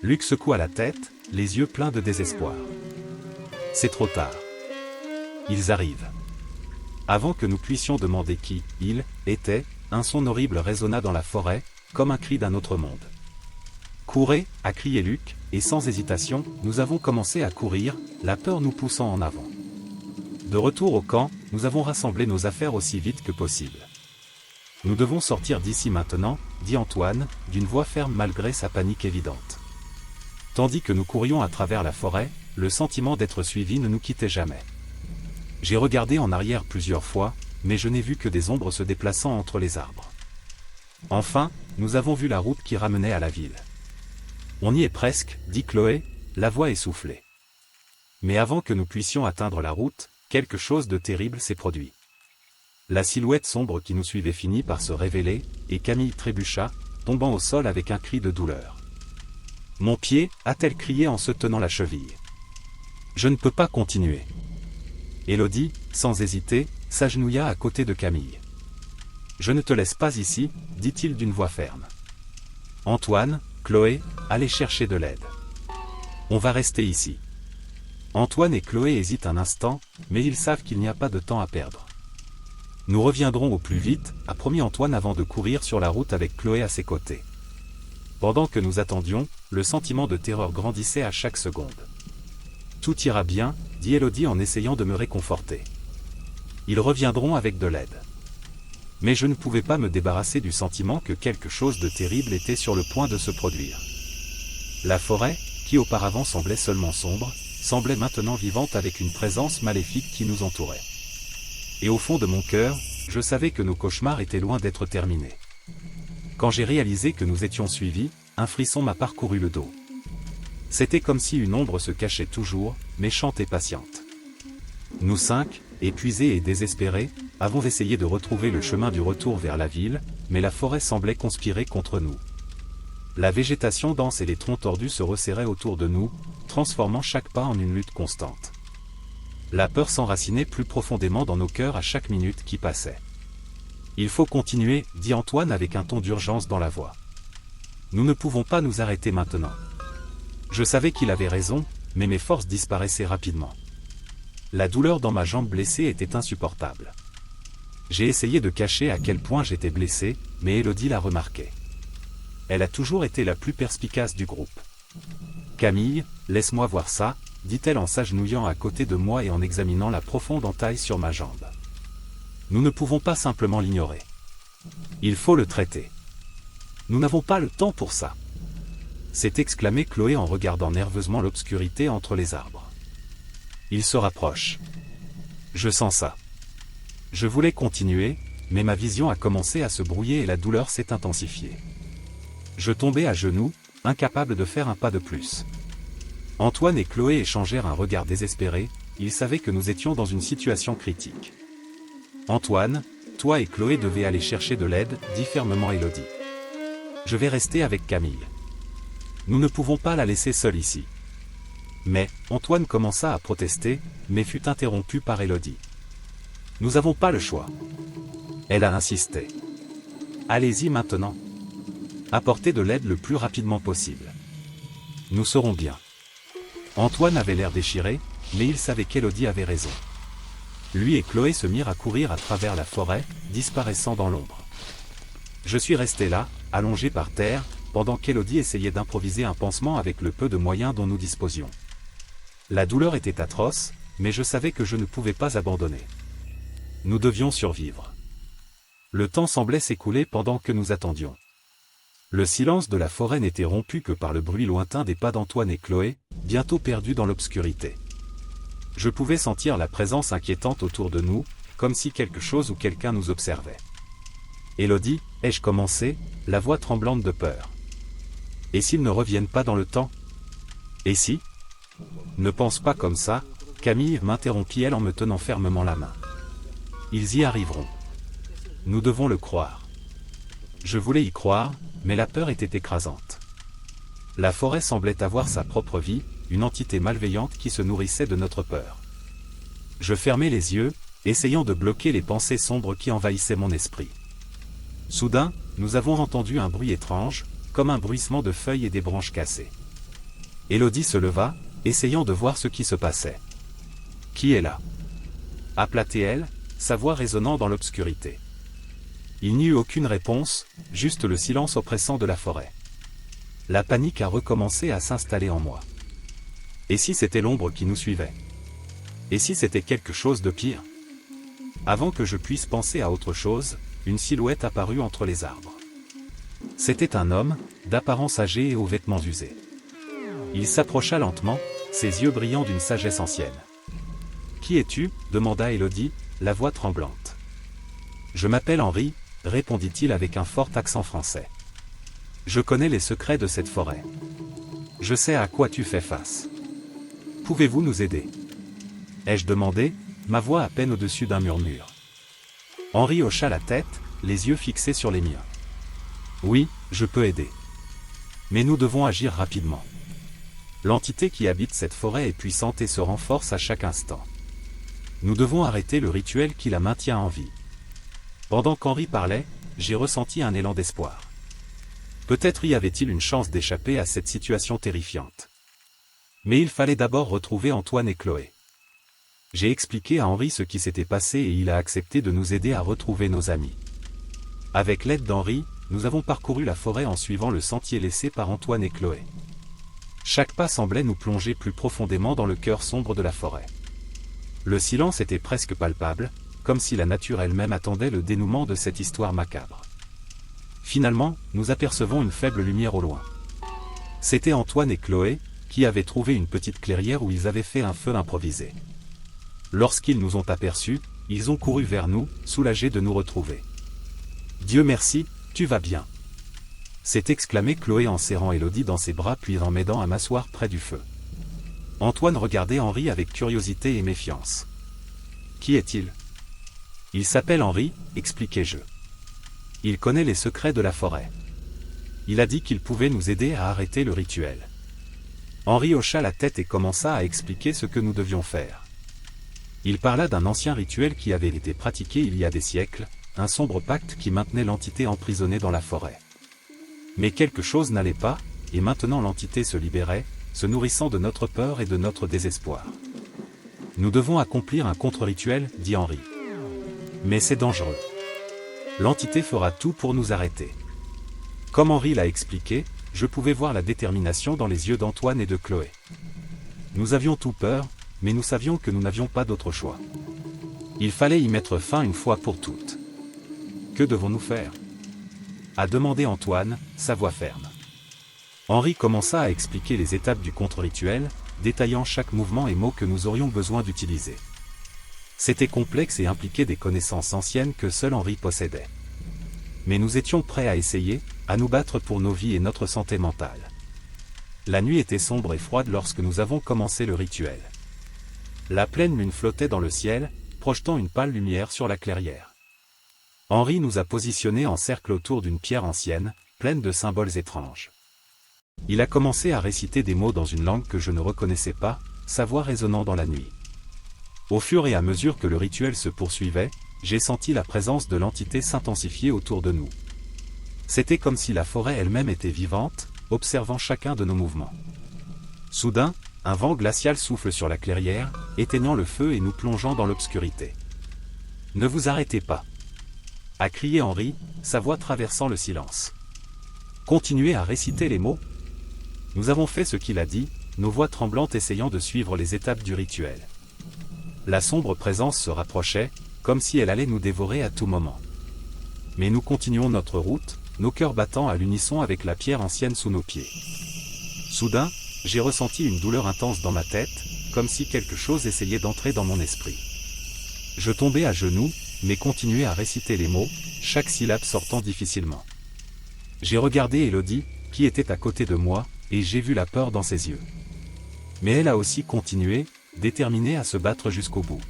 A: Luc secoua la tête, les yeux pleins de désespoir. C'est trop tard. Ils arrivent. Avant que nous puissions demander qui il était, un son horrible résonna dans la forêt, comme un cri d'un autre monde. Courez, a crié Luc, et sans hésitation, nous avons commencé à courir, la peur nous poussant en avant. De retour au camp, nous avons rassemblé nos affaires aussi vite que possible. Nous devons sortir d'ici maintenant, dit Antoine, d'une voix ferme malgré sa panique évidente. Tandis que nous courions à travers la forêt, le sentiment d'être suivis ne nous quittait jamais. J'ai regardé en arrière plusieurs fois, mais je n'ai vu que des ombres se déplaçant entre les arbres. Enfin, nous avons vu la route qui ramenait à la ville. On y est presque, dit Chloé, la voix essoufflée. Mais avant que nous puissions atteindre la route, quelque chose de terrible s'est produit. La silhouette sombre qui nous suivait finit par se révéler, et Camille trébucha, tombant au sol avec un cri de douleur. « Mon pied » a-t-elle crié en se tenant la cheville. « Je ne peux pas continuer. » Élodie, sans hésiter, s'agenouilla à côté de Camille. « Je ne te laisse pas ici, » dit-il d'une voix ferme. « Antoine, Chloé, allez chercher de l'aide. On va rester ici. » Antoine et Chloé hésitent un instant, mais ils savent qu'il n'y a pas de temps à perdre. Nous reviendrons au plus vite, a promis Antoine avant de courir sur la route avec Chloé à ses côtés. Pendant que nous attendions, le sentiment de terreur grandissait à chaque seconde. Tout ira bien, dit Elodie en essayant de me réconforter. Ils reviendront avec de l'aide. Mais je ne pouvais pas me débarrasser du sentiment que quelque chose de terrible était sur le point de se produire. La forêt, qui auparavant semblait seulement sombre, semblait maintenant vivante avec une présence maléfique qui nous entourait. Et au fond de mon cœur, je savais que nos cauchemars étaient loin d'être terminés. Quand j'ai réalisé que nous étions suivis, un frisson m'a parcouru le dos. C'était comme si une ombre se cachait toujours, méchante et patiente. Nous 5, épuisés et désespérés, avons essayé de retrouver le chemin du retour vers la ville, mais la forêt semblait conspirer contre nous. La végétation dense et les troncs tordus se resserraient autour de nous, transformant chaque pas en une lutte constante. La peur s'enracinait plus profondément dans nos cœurs à chaque minute qui passait. « Il faut continuer, dit Antoine avec un ton d'urgence dans la voix. Nous ne pouvons pas nous arrêter maintenant. Je savais qu'il avait raison, mais mes forces disparaissaient rapidement. La douleur dans ma jambe blessée était insupportable. J'ai essayé de cacher à quel point j'étais blessé, mais Elodie l'a remarqué. Elle a toujours été la plus perspicace du groupe. « Camille, laisse-moi voir ça », dit-elle en s'agenouillant à côté de moi et en examinant la profonde entaille sur ma jambe. Nous ne pouvons pas simplement l'ignorer. Il faut le traiter. Nous n'avons pas le temps pour ça. S'est exclamé Chloé en regardant nerveusement l'obscurité entre les arbres. Il se rapproche. Je sens ça. Je voulais continuer, mais ma vision a commencé à se brouiller et la douleur s'est intensifiée. Je tombais à genoux, incapable de faire un pas de plus. Antoine et Chloé échangèrent un regard désespéré, ils savaient que nous étions dans une situation critique. Antoine, toi et Chloé devez aller chercher de l'aide, dit fermement Elodie. Je vais rester avec Camille. Nous ne pouvons pas la laisser seule ici. Mais, Antoine commença à protester, mais fut interrompu par Elodie. Nous n'avons pas le choix. Elle a insisté. Allez-y maintenant. Apportez de l'aide le plus rapidement possible. Nous serons bien. Antoine avait l'air déchiré, mais il savait qu'Elodie avait raison. Lui et Chloé se mirent à courir à travers la forêt, disparaissant dans l'ombre. Je suis resté là, allongé par terre, pendant qu'Elodie essayait d'improviser un pansement avec le peu de moyens dont nous disposions. La douleur était atroce, mais je savais que je ne pouvais pas abandonner. Nous devions survivre. Le temps semblait s'écouler pendant que nous attendions. Le silence de la forêt n'était rompu que par le bruit lointain des pas d'Antoine et Chloé, bientôt perdus dans l'obscurité. Je pouvais sentir la présence inquiétante autour de nous, comme si quelque chose ou quelqu'un nous observait. Elodie, ai-je commencé, la voix tremblante de peur. Et s'ils ne reviennent pas dans le temps? Et si? Ne pense pas comme ça, Camille m'interrompit-elle en me tenant fermement la main. Ils y arriveront. Nous devons le croire. Je voulais y croire, mais la peur était écrasante. La forêt semblait avoir sa propre vie, une entité malveillante qui se nourrissait de notre peur. Je fermais les yeux, essayant de bloquer les pensées sombres qui envahissaient mon esprit. Soudain, nous avons entendu un bruit étrange, comme un bruissement de feuilles et des branches cassées. Elodie se leva, essayant de voir ce qui se passait. « Qui est là » appela-t-elle, sa voix résonnant dans l'obscurité. Il n'y eut aucune réponse, juste le silence oppressant de la forêt. La panique a recommencé à s'installer en moi. Et si c'était l'ombre qui nous suivait? Et si c'était quelque chose de pire? Avant que je puisse penser à autre chose, une silhouette apparut entre les arbres. C'était un homme, d'apparence âgée et aux vêtements usés. Il s'approcha lentement, ses yeux brillant d'une sagesse ancienne. « Qui es-tu » demanda Elodie, la voix tremblante. « Je m'appelle Henri » répondit-il avec un fort accent français. « Je connais les secrets de cette forêt. Je sais à quoi tu fais face. Pouvez-vous nous aider » ai-je demandé, ma voix à peine au-dessus d'un murmure. Henri hocha la tête, les yeux fixés sur les miens. « Oui, je peux aider. Mais nous devons agir rapidement. L'entité qui habite cette forêt est puissante et se renforce à chaque instant. Nous devons arrêter le rituel qui la maintient en vie. » Pendant qu'Henri parlait, j'ai ressenti un élan d'espoir. Peut-être y avait-il une chance d'échapper à cette situation terrifiante. Mais il fallait d'abord retrouver Antoine et Chloé. J'ai expliqué à Henri ce qui s'était passé et il a accepté de nous aider à retrouver nos amis. Avec l'aide d'Henri, nous avons parcouru la forêt en suivant le sentier laissé par Antoine et Chloé. Chaque pas semblait nous plonger plus profondément dans le cœur sombre de la forêt. Le silence était presque palpable, comme si la nature elle-même attendait le dénouement de cette histoire macabre. Finalement, nous apercevons une faible lumière au loin. C'était Antoine et Chloé, qui avaient trouvé une petite clairière où ils avaient fait un feu improvisé. Lorsqu'ils nous ont aperçus, ils ont couru vers nous, soulagés de nous retrouver. « Dieu merci, tu vas bien !» s'est exclamé Chloé en serrant Élodie dans ses bras puis en m'aidant à m'asseoir près du feu. Antoine regardait Henri avec curiosité et méfiance. « Qui est-il » ? « Il s'appelle Henri, expliquai-je. Il connaît les secrets de la forêt. Il a dit qu'il pouvait nous aider à arrêter le rituel. » Henri hocha la tête et commença à expliquer ce que nous devions faire. Il parla d'un ancien rituel qui avait été pratiqué il y a des siècles, un sombre pacte qui maintenait l'entité emprisonnée dans la forêt. Mais quelque chose n'allait pas, et maintenant l'entité se libérait, se nourrissant de notre peur et de notre désespoir. « Nous devons accomplir un contre-rituel, dit Henri. Mais c'est dangereux. L'entité fera tout pour nous arrêter. » Comme Henri l'a expliqué, je pouvais voir la détermination dans les yeux d'Antoine et de Chloé. Nous avions tout peur, mais nous savions que nous n'avions pas d'autre choix. Il fallait y mettre fin une fois pour toutes. « Que devons-nous faire » a demandé Antoine, sa voix ferme. Henri commença à expliquer les étapes du contre-rituel, détaillant chaque mouvement et mot que nous aurions besoin d'utiliser. C'était complexe et impliquait des connaissances anciennes que seul Henri possédait. Mais nous étions prêts à essayer, à nous battre pour nos vies et notre santé mentale. La nuit était sombre et froide lorsque nous avons commencé le rituel. La pleine lune flottait dans le ciel, projetant une pâle lumière sur la clairière. Henri nous a positionnés en cercle autour d'une pierre ancienne, pleine de symboles étranges. Il a commencé à réciter des mots dans une langue que je ne reconnaissais pas, sa voix résonnant dans la nuit. Au fur et à mesure que le rituel se poursuivait, j'ai senti la présence de l'entité s'intensifier autour de nous. C'était comme si la forêt elle-même était vivante, observant chacun de nos mouvements. Soudain, un vent glacial souffle sur la clairière, éteignant le feu et nous plongeant dans l'obscurité. « Ne vous arrêtez pas !» a crié Henri, sa voix traversant le silence. « Continuez à réciter les mots !» Nous avons fait ce qu'il a dit, nos voix tremblantes essayant de suivre les étapes du rituel. La sombre présence se rapprochait, comme si elle allait nous dévorer à tout moment. Mais nous continuons notre route, nos cœurs battant à l'unisson avec la pierre ancienne sous nos pieds. Soudain, j'ai ressenti une douleur intense dans ma tête, comme si quelque chose essayait d'entrer dans mon esprit. Je tombais à genoux, mais continuais à réciter les mots, chaque syllabe sortant difficilement. J'ai regardé Élodie, qui était à côté de moi, et j'ai vu la peur dans ses yeux. Mais elle a aussi continué, déterminée à se battre jusqu'au bout.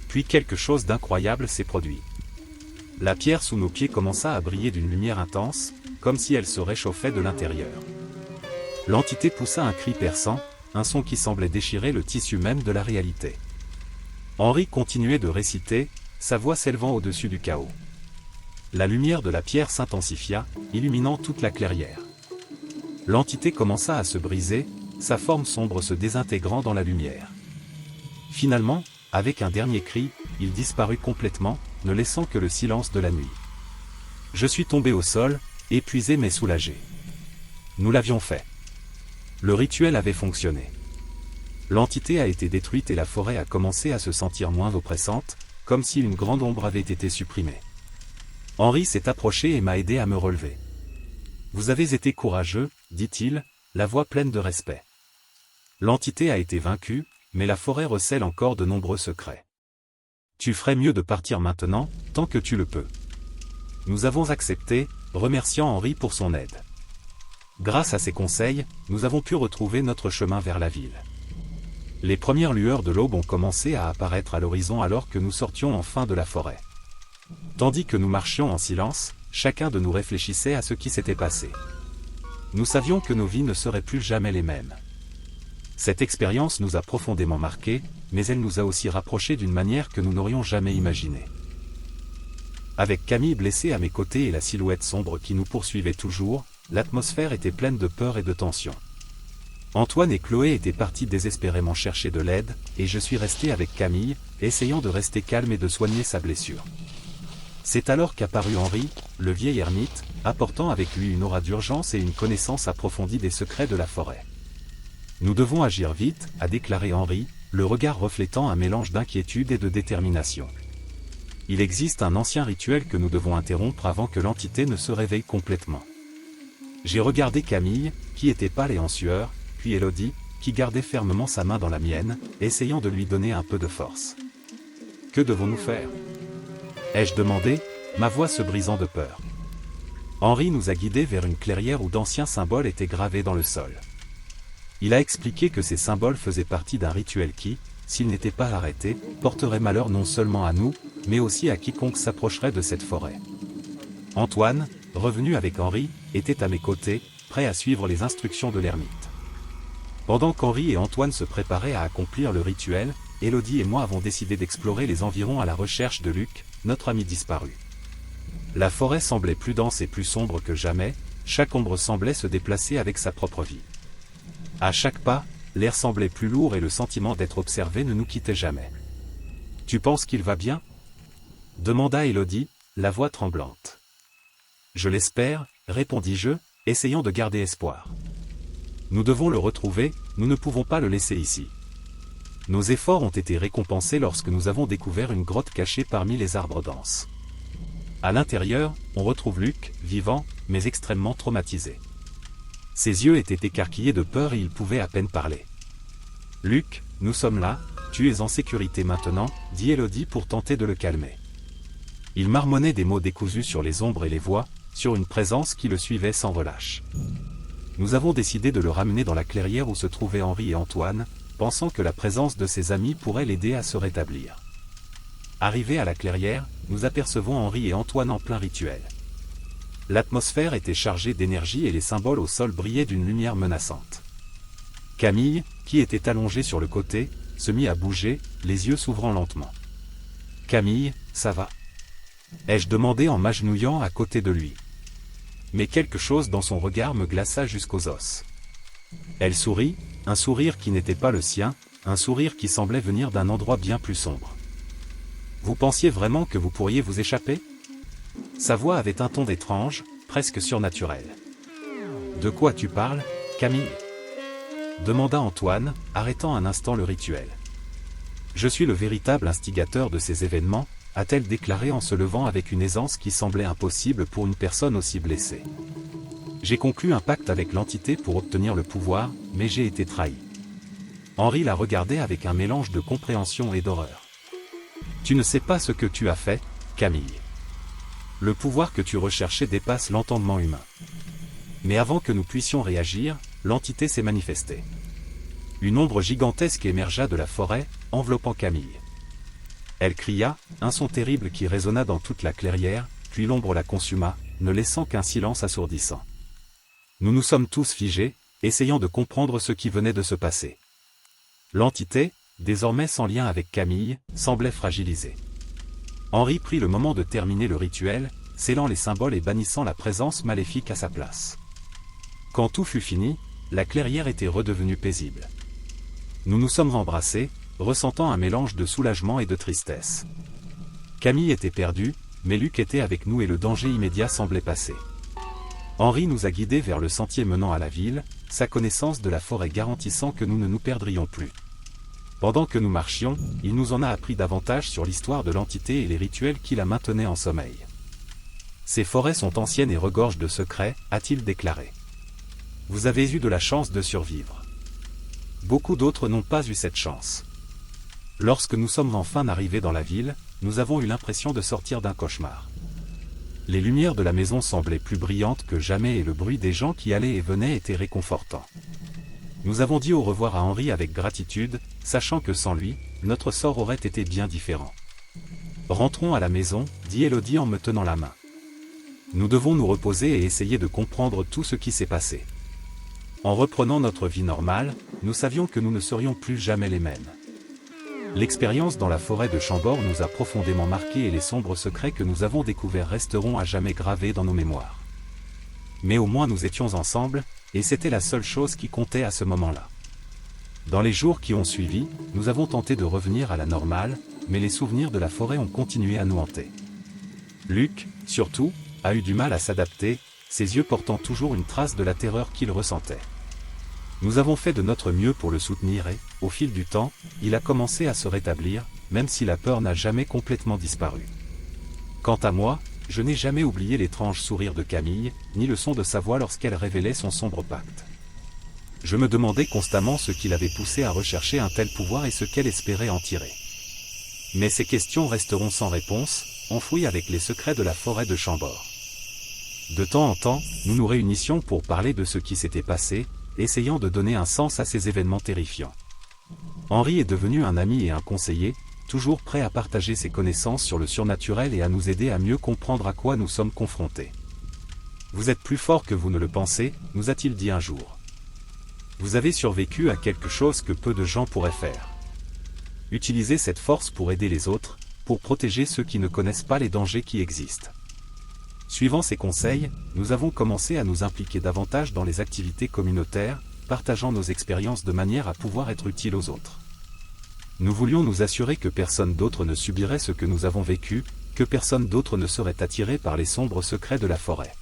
A: Puis quelque chose d'incroyable s'est produit. La pierre sous nos pieds commença à briller d'une lumière intense, comme si elle se réchauffait de l'intérieur. L'entité poussa un cri perçant, un son qui semblait déchirer le tissu même de la réalité. Henri continuait de réciter, sa voix s'élevant au-dessus du chaos. La lumière de la pierre s'intensifia, illuminant toute la clairière. L'entité commença à se briser, sa forme sombre se désintégrant dans la lumière. Finalement, avec un dernier cri, il disparut complètement, ne laissant que le silence de la nuit. Je suis tombé au sol, épuisé mais soulagé. Nous l'avions fait. Le rituel avait fonctionné. L'entité a été détruite et la forêt a commencé à se sentir moins oppressante, comme si une grande ombre avait été supprimée. Henri s'est approché et m'a aidé à me relever. « Vous avez été courageux, dit-il, la voix pleine de respect. L'entité a été vaincue, mais la forêt recèle encore de nombreux secrets. Tu ferais mieux de partir maintenant, tant que tu le peux. » Nous avons accepté, remerciant Henri pour son aide. Grâce à ses conseils, nous avons pu retrouver notre chemin vers la ville. Les premières lueurs de l'aube ont commencé à apparaître à l'horizon alors que nous sortions enfin de la forêt. Tandis que nous marchions en silence, chacun de nous réfléchissait à ce qui s'était passé. Nous savions que nos vies ne seraient plus jamais les mêmes. Cette expérience nous a profondément marqués, mais elle nous a aussi rapprochés d'une manière que nous n'aurions jamais imaginée. Avec Camille blessée à mes côtés et la silhouette sombre qui nous poursuivait toujours, l'atmosphère était pleine de peur et de tension. Antoine et Chloé étaient partis désespérément chercher de l'aide, et je suis resté avec Camille, essayant de rester calme et de soigner sa blessure. C'est alors qu'apparut Henri, le vieil ermite, apportant avec lui une aura d'urgence et une connaissance approfondie des secrets de la forêt. Nous devons agir vite, a déclaré Henri, le regard reflétant un mélange d'inquiétude et de détermination. Il existe un ancien rituel que nous devons interrompre avant que l'entité ne se réveille complètement. J'ai regardé Camille, qui était pâle et en sueur, puis Élodie, qui gardait fermement sa main dans la mienne, essayant de lui donner un peu de force. « Que devons-nous faire » ai-je demandé, ma voix se brisant de peur. Henri nous a guidés vers une clairière où d'anciens symboles étaient gravés dans le sol. Il a expliqué que ces symboles faisaient partie d'un rituel qui, s'il n'était pas arrêté, porterait malheur non seulement à nous, mais aussi à quiconque s'approcherait de cette forêt. Antoine, revenu avec Henri, était à mes côtés, prêt à suivre les instructions de l'ermite. Pendant qu'Henri et Antoine se préparaient à accomplir le rituel, Élodie et moi avons décidé d'explorer les environs à la recherche de Luc, notre ami disparu. La forêt semblait plus dense et plus sombre que jamais, chaque ombre semblait se déplacer avec sa propre vie. À chaque pas, l'air semblait plus lourd et le sentiment d'être observé ne nous quittait jamais. « Tu penses qu'il va bien » demanda Élodie, la voix tremblante. « Je l'espère, » répondis-je, essayant de garder espoir. « Nous devons le retrouver, nous ne pouvons pas le laisser ici. » Nos efforts ont été récompensés lorsque nous avons découvert une grotte cachée parmi les arbres denses. À l'intérieur, on retrouve Luc, vivant, mais extrêmement traumatisé. Ses yeux étaient écarquillés de peur et il pouvait à peine parler. « Luc, nous sommes là, tu es en sécurité maintenant, » dit Élodie pour tenter de le calmer. Il marmonnait des mots décousus sur les ombres et les voix, sur une présence qui le suivait sans relâche. Nous avons décidé de le ramener dans la clairière où se trouvaient Henri et Antoine, pensant que la présence de ses amis pourrait l'aider à se rétablir. Arrivés à la clairière, nous apercevons Henri et Antoine en plein rituel. L'atmosphère était chargée d'énergie et les symboles au sol brillaient d'une lumière menaçante. Camille, qui était allongée sur le côté, se mit à bouger, les yeux s'ouvrant lentement. « Camille, ça va ?» ai-je demandé en m'agenouillant à côté de lui. Mais quelque chose dans son regard me glaça jusqu'aux os. Elle sourit, un sourire qui n'était pas le sien, un sourire qui semblait venir d'un endroit bien plus sombre. « Vous pensiez vraiment que vous pourriez vous échapper ?» Sa voix avait un ton étrange, presque surnaturel. « De quoi tu parles, Camille ?» demanda Antoine, arrêtant un instant le rituel. « Je suis le véritable instigateur de ces événements, » a-t-elle déclaré en se levant avec une aisance qui semblait impossible pour une personne aussi blessée. J'ai conclu un pacte avec l'entité pour obtenir le pouvoir, mais j'ai été trahi. Henri la regardait avec un mélange de compréhension et d'horreur. Tu ne sais pas ce que tu as fait, Camille. Le pouvoir que tu recherchais dépasse l'entendement humain. Mais avant que nous puissions réagir, l'entité s'est manifestée. Une ombre gigantesque émergea de la forêt, enveloppant Camille. Elle cria, un son terrible qui résonna dans toute la clairière, puis l'ombre la consuma, ne laissant qu'un silence assourdissant. Nous nous sommes tous figés, essayant de comprendre ce qui venait de se passer. L'entité, désormais sans lien avec Camille, semblait fragilisée. Henri prit le moment de terminer le rituel, scellant les symboles et bannissant la présence maléfique à sa place. Quand tout fut fini, la clairière était redevenue paisible. Nous nous sommes embrassés, ressentant un mélange de soulagement et de tristesse. Camille était perdue, mais Luc était avec nous et le danger immédiat semblait passer. Henri nous a guidés vers le sentier menant à la ville, sa connaissance de la forêt garantissant que nous ne nous perdrions plus. Pendant que nous marchions, il nous en a appris davantage sur l'histoire de l'entité et les rituels qui la maintenaient en sommeil. Ces forêts sont anciennes et regorgent de secrets, a-t-il déclaré. Vous avez eu de la chance de survivre. Beaucoup d'autres n'ont pas eu cette chance. Lorsque nous sommes enfin arrivés dans la ville, nous avons eu l'impression de sortir d'un cauchemar. Les lumières de la maison semblaient plus brillantes que jamais et le bruit des gens qui allaient et venaient était réconfortant. Nous avons dit au revoir à Henri avec gratitude, sachant que sans lui, notre sort aurait été bien différent. Rentrons à la maison, dit Élodie en me tenant la main. Nous devons nous reposer et essayer de comprendre tout ce qui s'est passé. En reprenant notre vie normale, nous savions que nous ne serions plus jamais les mêmes. L'expérience dans la forêt de Chambord nous a profondément marqués et les sombres secrets que nous avons découverts resteront à jamais gravés dans nos mémoires. mais au moins nous étions ensemble, et c'était la seule chose qui comptait à ce moment-là. Dans les jours qui ont suivi, nous avons tenté de revenir à la normale, mais les souvenirs de la forêt ont continué à nous hanter. Luc, surtout, a eu du mal à s'adapter, ses yeux portant toujours une trace de la terreur qu'il ressentait. Nous avons fait de notre mieux pour le soutenir et, au fil du temps, il a commencé à se rétablir, même si la peur n'a jamais complètement disparu. Quant à moi, je n'ai jamais oublié l'étrange sourire de Camille, ni le son de sa voix lorsqu'elle révélait son sombre pacte. Je me demandais constamment ce qui l'avait poussée à rechercher un tel pouvoir et ce qu'elle espérait en tirer. Mais ces questions resteront sans réponse, enfouies avec les secrets de la forêt de Chambord. De temps en temps, nous nous réunissions pour parler de ce qui s'était passé, essayant de donner un sens à ces événements terrifiants. Henri est devenu un ami et un conseiller, toujours prêt à partager ses connaissances sur le surnaturel et à nous aider à mieux comprendre à quoi nous sommes confrontés. « Vous êtes plus fort que vous ne le pensez », nous a-t-il dit un jour. Vous avez survécu à quelque chose que peu de gens pourraient faire. Utilisez cette force pour aider les autres, pour protéger ceux qui ne connaissent pas les dangers qui existent. Suivant ces conseils, nous avons commencé à nous impliquer davantage dans les activités communautaires, partageant nos expériences de manière à pouvoir être utiles aux autres. Nous voulions nous assurer que personne d'autre ne subirait ce que nous avons vécu, que personne d'autre ne serait attiré par les sombres secrets de la forêt.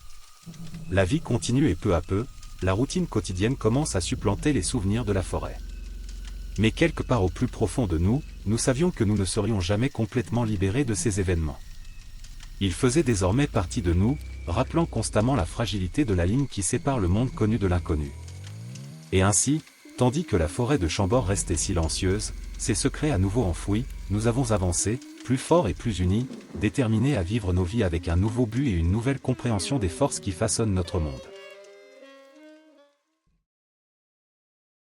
A: La vie continue et peu à peu, la routine quotidienne commence à supplanter les souvenirs de la forêt. Mais quelque part au plus profond de nous, nous savions que nous ne serions jamais complètement libérés de ces événements. Ils faisaient désormais partie de nous, rappelant constamment la fragilité de la ligne qui sépare le monde connu de l'inconnu. Et ainsi, tandis que la forêt de Chambord restait silencieuse, ses secrets à nouveau enfouis, nous avons avancé, plus forts et plus unis, déterminés à vivre nos vies avec un nouveau but et une nouvelle compréhension des forces qui façonnent notre monde.